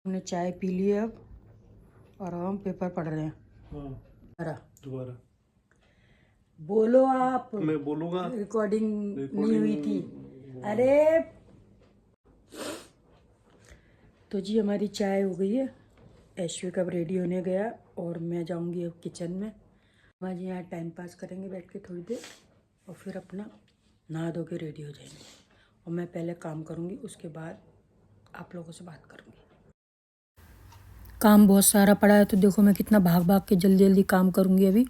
हमने चाय पी ली है अब और हम पेपर पढ़ रहे हैं। हाँ, दोबारा बोलो आप। मैं बोलूँगा। रिकॉर्डिंग नहीं हुई थी। अरे तो जी हमारी चाय हो गई है। ऐश्वर्य अब रेडी होने गया और मैं जाऊंगी अब किचन में। वहाँ जी यहाँ टाइम पास करेंगे बैठ के थोड़ी देर और फिर अपना नहा धो के रेडी हो जाएंगे और मैं पहले काम करूँगी, उसके बाद आप लोगों से बात करूँगी। काम बहुत सारा पड़ा है तो देखो मैं कितना भाग भाग के जल्दी जल्दी काम करूँगी अभी।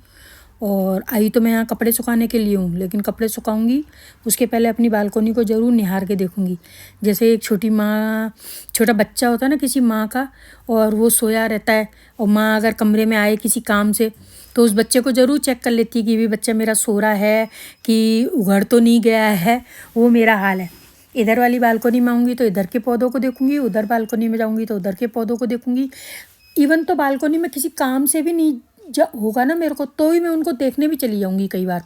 और आई तो मैं यहाँ कपड़े सुखाने के लिए हूँ, लेकिन कपड़े सुखाऊंगी उसके पहले अपनी बालकोनी को ज़रूर निहार के देखूँगी। जैसे एक छोटा बच्चा होता है ना किसी माँ का, और वो सोया रहता है और माँ अगर कमरे में आए किसी काम से तो उस बच्चे को ज़रूर चेक कर लेती है कि भी बच्चा मेरा सो रहा है कि उघड़ तो नहीं गया है। वो मेरा हाल है। इधर वाली बालकोनी में आऊँगी तो इधर के पौधों को देखूँगी, उधर बालकोनी में जाऊँगी तो उधर के पौधों को देखूँगी। इवन तो बालकोनी में किसी काम से भी नहीं होगा ना मेरे को, तो ही मैं उनको देखने भी चली जाऊँगी कई बार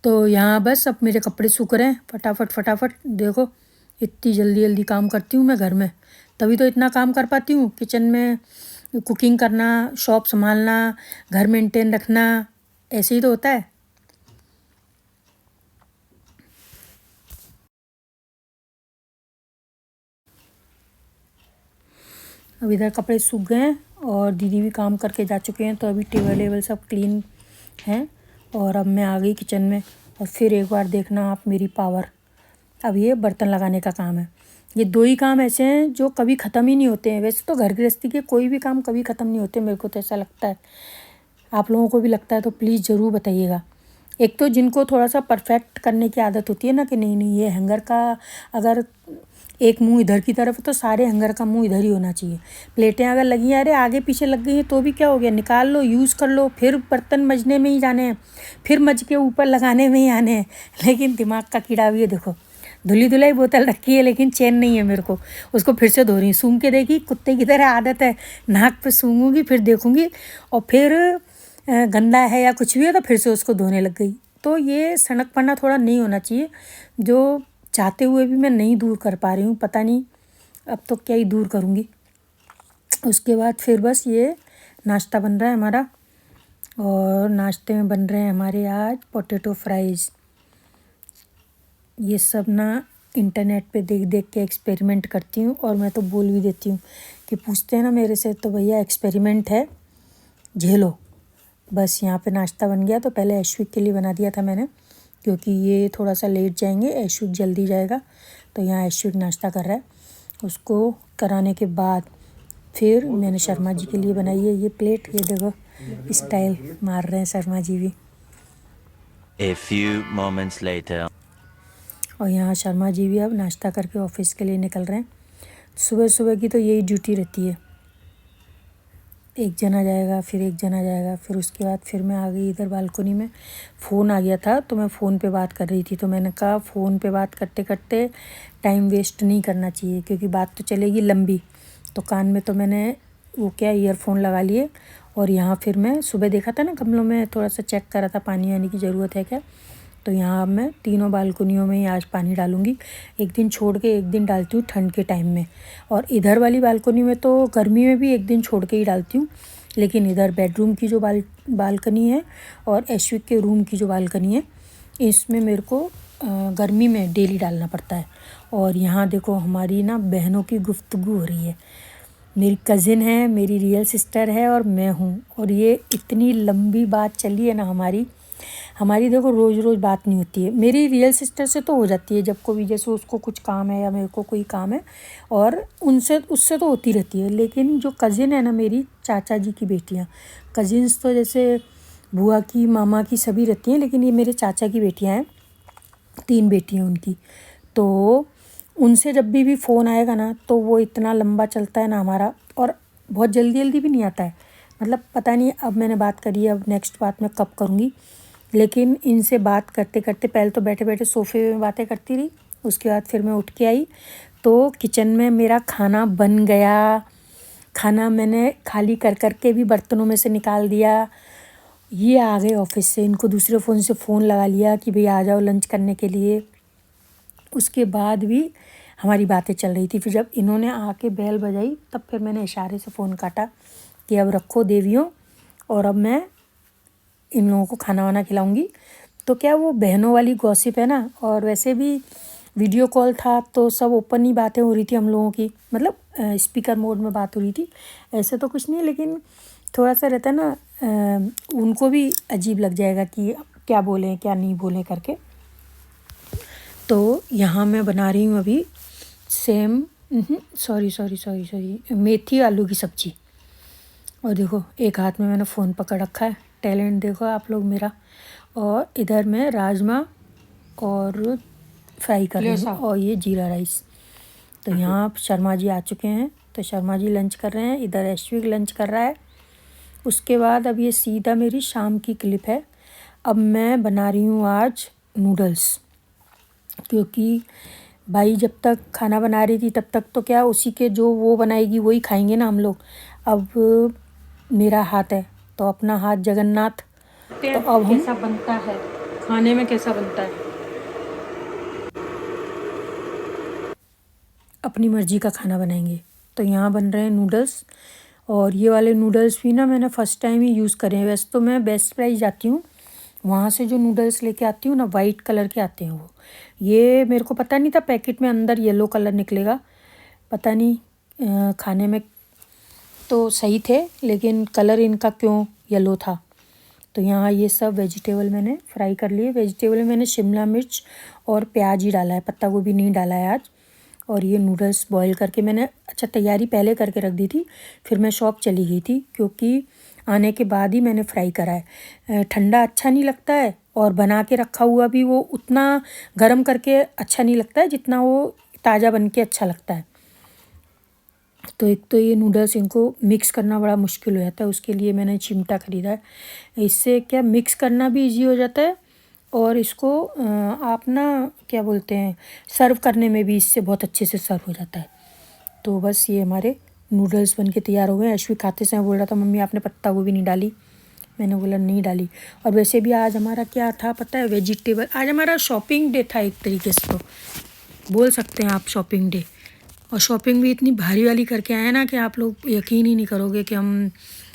तो यहाँ बस अब मेरे कपड़े सूख रहे हैं फटाफट फटाफट। देखो इतनी जल्दी जल्दी काम करती हूँ मैं घर में, तभी तो इतना काम कर पाती हूँ। किचन में कुकिंग करना, शॉप संभालना, घर मेंटेन रखना, ऐसे ही तो होता है। अब इधर कपड़े सूख गए हैं और दीदी भी काम करके जा चुके हैं, तो अभी टेबल वेबल सब क्लीन हैं और अब मैं आ गई किचन में। और फिर एक बार देखना आप मेरी पावर। अब ये बर्तन लगाने का काम है। ये दो ही काम ऐसे हैं जो कभी ख़त्म ही नहीं होते हैं। वैसे तो घर गृहस्थी के कोई भी काम कभी ख़त्म नहीं होते, मेरे को तो ऐसा लगता है। आप लोगों को भी लगता है तो प्लीज़ ज़रूर बताइएगा। एक तो जिनको थोड़ा सा परफेक्ट करने की आदत होती है ना कि नहीं ये हैंगर का अगर एक मुंह इधर की तरफ है तो सारे हैंगर का मुंह इधर ही होना चाहिए। प्लेटें अगर लगी हैं, अरे आगे पीछे लग गई हैं तो भी क्या हो गया, निकाल लो, यूज़ कर लो। फिर बर्तन मजने में ही जाने हैं, फिर मज के ऊपर लगाने में ही आने हैं। लेकिन दिमाग का कीड़ा भी है। देखो धुली धुलाई बोतल रखी है लेकिन चैन नहीं है मेरे को, उसको फिर से धो रही हूँ। सूंघ के देखी, कुत्ते की तरह आदत है, नाक पे सूंघूंगी फिर देखूंगी और फिर गंदा है या कुछ भी है तो फिर से उसको धोने लग गई। तो ये सनकपना थोड़ा नहीं होना चाहिए, जो चाहते हुए भी मैं नहीं दूर कर पा रही हूँ। पता नहीं अब तो क्या ही दूर करूँगी। उसके बाद फिर बस ये नाश्ता बन रहा है हमारा, और नाश्ते में बन रहे हैं हमारे आज पोटैटो फ्राइज़। ये सब ना इंटरनेट पे देख देख के एक्सपेरिमेंट करती हूँ और मैं तो बोल भी देती हूँ कि पूछते हैं ना मेरे से तो भैया एक्सपेरिमेंट है, झेलो। बस यहाँ पे नाश्ता बन गया। तो पहले ऐश्विक के लिए बना दिया था मैंने, क्योंकि ये थोड़ा सा लेट जाएंगे, ऐश्विक जल्दी जाएगा। तो यहाँ ऐश्विक नाश्ता कर रहा है। उसको कराने के बाद फिर मैंने शर्मा जी के लिए बनाई है ये प्लेट। ये देखो स्टाइल मार रहे हैं शर्मा जी भी। A few moments later. और यहाँ शर्मा जी भी अब नाश्ता करके ऑफिस के लिए निकल रहे हैं। सुबह सुबह की तो यही ड्यूटी रहती है, एक जना जाएगा फिर एक जना जाएगा। फिर उसके बाद फिर मैं आ गई इधर बालकोनी में। फ़ोन आ गया था तो मैं फ़ोन पे बात कर रही थी, तो मैंने कहा फ़ोन पे बात करते करते टाइम वेस्ट नहीं करना चाहिए क्योंकि बात तो चलेगी लंबी। तो कान में तो मैंने वो क्या ईयरफोन लगा लिए। और यहाँ फिर मैं सुबह देखा था ना गमलों में, थोड़ा सा चेक करा था पानी वानी की ज़रूरत है क्या। तो यहाँ अब मैं तीनों बालकोनियों में ही आज पानी डालूँगी। एक दिन छोड़ के एक दिन डालती हूँ ठंड के टाइम में, और इधर वाली बालकोनी में तो गर्मी में भी एक दिन छोड़ के ही डालती हूँ। लेकिन इधर बेडरूम की जो बालकनी है और ऐश्विक के रूम की जो बालकनी है, इसमें मेरे को गर्मी में डेली डालना पड़ता है। और यहाँ देखो हमारी ना बहनों की गुफ्तगू हो रही है। मेरी कज़िन है, मेरी रियल सिस्टर है और मैं हूँ, और ये इतनी लंबी बात चली है ना हमारी देखो रोज़ रोज़ बात नहीं होती है। मेरी रियल सिस्टर से तो हो जाती है जब को भी, जैसे उसको कुछ काम है या मेरे को कोई काम है, और उससे तो होती रहती है। लेकिन जो कज़िन है ना मेरी चाचा जी की बेटियाँ, कज़िन्स तो जैसे बुआ की मामा की सभी रहती हैं, लेकिन ये मेरे चाचा की बेटियाँ हैं, 3 बेटियाँ उनकी। तो उनसे जब भी फ़ोन आएगा ना तो वो इतना लंबा चलता है ना हमारा, और बहुत जल्दी जल्दी भी नहीं आता है। मतलब पता नहीं अब मैंने बात करी है, अब नेक्स्ट बात मैं कब करूँगी। लेकिन इनसे बात करते करते पहले तो बैठे बैठे सोफ़े में बातें करती रही, उसके बाद फिर मैं उठ के आई तो किचन में मेरा खाना बन गया। खाना मैंने खाली कर कर के भी बर्तनों में से निकाल दिया। ये आ गए ऑफिस से, इनको दूसरे फ़ोन से फ़ोन लगा लिया कि भई आ जाओ लंच करने के लिए। उसके बाद भी हमारी बातें चल रही थी। फिर जब इन्होंने आके बेल बजाई तब फिर मैंने इशारे से फ़ोन काटा कि अब रखो देवियों और अब मैं इन लोगों को खाना वाना खिलाऊंगी। तो क्या वो बहनों वाली गॉसिप है ना, और वैसे भी वीडियो कॉल था तो सब ओपन ही बातें हो रही थी हम लोगों की, मतलब स्पीकर मोड में बात हो रही थी। ऐसे तो कुछ नहीं, लेकिन थोड़ा सा रहता है ना, उनको भी अजीब लग जाएगा कि क्या बोलें क्या नहीं बोलें करके। तो यहाँ मैं बना रही हूँ अभी सॉरी मेथी आलू की सब्ज़ी। और देखो एक हाथ में मैंने फ़ोन पकड़ रखा है, टैलेंट देखो आप लोग मेरा। और इधर मैं राजमा और फ्राई कर रही हूँ, और ये जीरा राइस। तो यहाँ शर्मा जी आ चुके हैं, तो शर्मा जी लंच कर रहे हैं, इधर ऐश्विक लंच कर रहा है। उसके बाद अब ये सीधा मेरी शाम की क्लिप है। अब मैं बना रही हूँ आज नूडल्स, क्योंकि भाई जब तक खाना बना रही थी तब तक तो क्या उसी के जो वो बनाएगी वही खाएंगे ना हम लोग। अब मेरा हाथ है तो अपना हाथ जगन्नाथ। तो अब हम कैसा बनता है, खाने में कैसा बनता है। अपनी मर्ज़ी का खाना बनाएंगे। तो यहाँ बन रहे हैं नूडल्स, और ये वाले नूडल्स भी ना मैंने फ़र्स्ट टाइम ही यूज़ करे हैं। वैसे तो मैं बेस्ट प्राइस जाती हूँ, वहाँ से जो नूडल्स लेके आती हूँ ना वाइट कलर के आते हैं वो। ये मेरे को पता नहीं था पैकेट में अंदर येलो कलर निकलेगा, पता नहीं खाने में तो सही थे लेकिन कलर इनका क्यों येलो था। तो यहाँ ये सब वेजिटेबल मैंने फ्राई कर लिए। वेजिटेबल में मैंने शिमला मिर्च और प्याज ही डाला है, पत्ता गोभी नहीं डाला है आज। और ये नूडल्स बॉईल करके मैंने तैयारी पहले करके रख दी थी, फिर मैं शॉप चली गई थी क्योंकि आने के बाद ही मैंने फ्राई करा है। ठंडा अच्छा नहीं लगता है, और बना के रखा हुआ भी वो उतना गर्म करके अच्छा नहीं लगता है जितना वो ताज़ा बन के अच्छा लगता है। तो एक तो ये नूडल्स इनको मिक्स करना बड़ा मुश्किल हो जाता है, उसके लिए मैंने चिमटा ख़रीदा है। इससे क्या मिक्स करना भी इजी हो जाता है, और इसको आप ना क्या बोलते हैं सर्व करने में भी इससे बहुत अच्छे से सर्व हो जाता है। तो बस ये हमारे नूडल्स बन के तैयार हो गए। अश्विक खाते समय बोल रहा था मम्मी आपने पत्ता गोभी नहीं डाली, मैंने बोला नहीं डाली। और वैसे भी आज हमारा क्या था पता है, वेजिटेबल, आज हमारा शॉपिंग डे था एक तरीके से, तो बोल सकते हैं आप शॉपिंग डे। और शॉपिंग भी इतनी भारी वाली करके आए ना कि आप लोग यकीन ही नहीं करोगे कि हम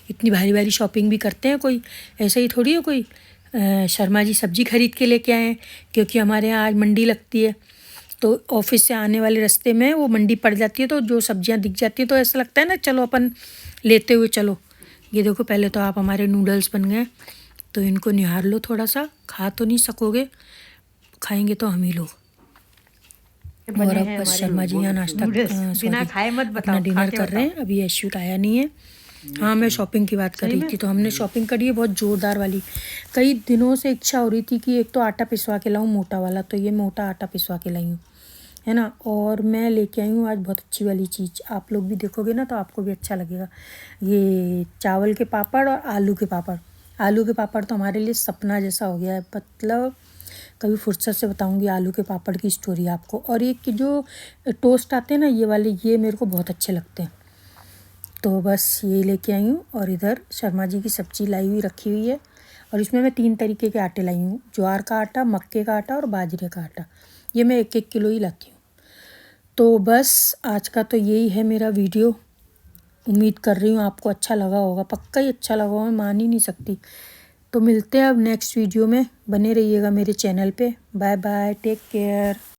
इतनी भारी भारी शॉपिंग भी करते हैं। कोई ऐसे ही थोड़ी है, कोई शर्मा जी सब्ज़ी खरीद के लेके आए हैं, क्योंकि हमारे यहाँ आज मंडी लगती है। तो ऑफिस से आने वाले रास्ते में वो मंडी पड़ जाती है, तो जो सब्जियां दिख जाती हैं तो ऐसा लगता है ना चलो अपन लेते हुए चलो। ये देखो पहले तो आप हमारे नूडल्स बन गए, तो इनको निहार लो थोड़ा सा, खा तो नहीं सकोगे, खाएंगे तो हम ही लोग। और अब बस शर्मा जी यहाँ नाश्ता अपना डिनर कर रहे हैं, अभी ऐश्विक आया नहीं है। हाँ मैं शॉपिंग की बात कर रही थी, तो हमने शॉपिंग करी है बहुत ज़ोरदार वाली। कई दिनों से इच्छा हो रही थी कि एक तो आटा पिसवा के लाऊं मोटा वाला, तो ये मोटा आटा पिसवा के लाई हूँ, है ना। और मैं लेके आई हूँ आज बहुत अच्छी वाली चीज़, आप लोग भी देखोगे ना तो आपको भी अच्छा लगेगा। ये चावल के पापड़ और आलू के पापड़। आलू के पापड़ तो हमारे लिए सपना जैसा हो गया है, मतलब कभी फुर्सत से बताऊंगी आलू के पापड़ की स्टोरी आपको। और ये कि जो टोस्ट आते हैं ना ये वाले, ये मेरे को बहुत अच्छे लगते हैं। तो बस ये लेके आई हूँ। और इधर शर्मा जी की सब्ज़ी लाई हुई रखी हुई है, और इसमें मैं 3 तरीके के आटे लाई हूँ, ज्वार का आटा, मक्के का आटा और बाजरे का आटा। ये मैं 1-1 किलो ही लाती हूँ। तो बस आज का तो यही है मेरा वीडियो। उम्मीद कर रही हूँ आपको अच्छा लगा होगा, पक्का ही अच्छा लगा होगा, मैं मान ही नहीं सकती। तो मिलते हैं अब नेक्स्ट वीडियो में, बने रहिएगा मेरे चैनल पे। Bye bye, take care.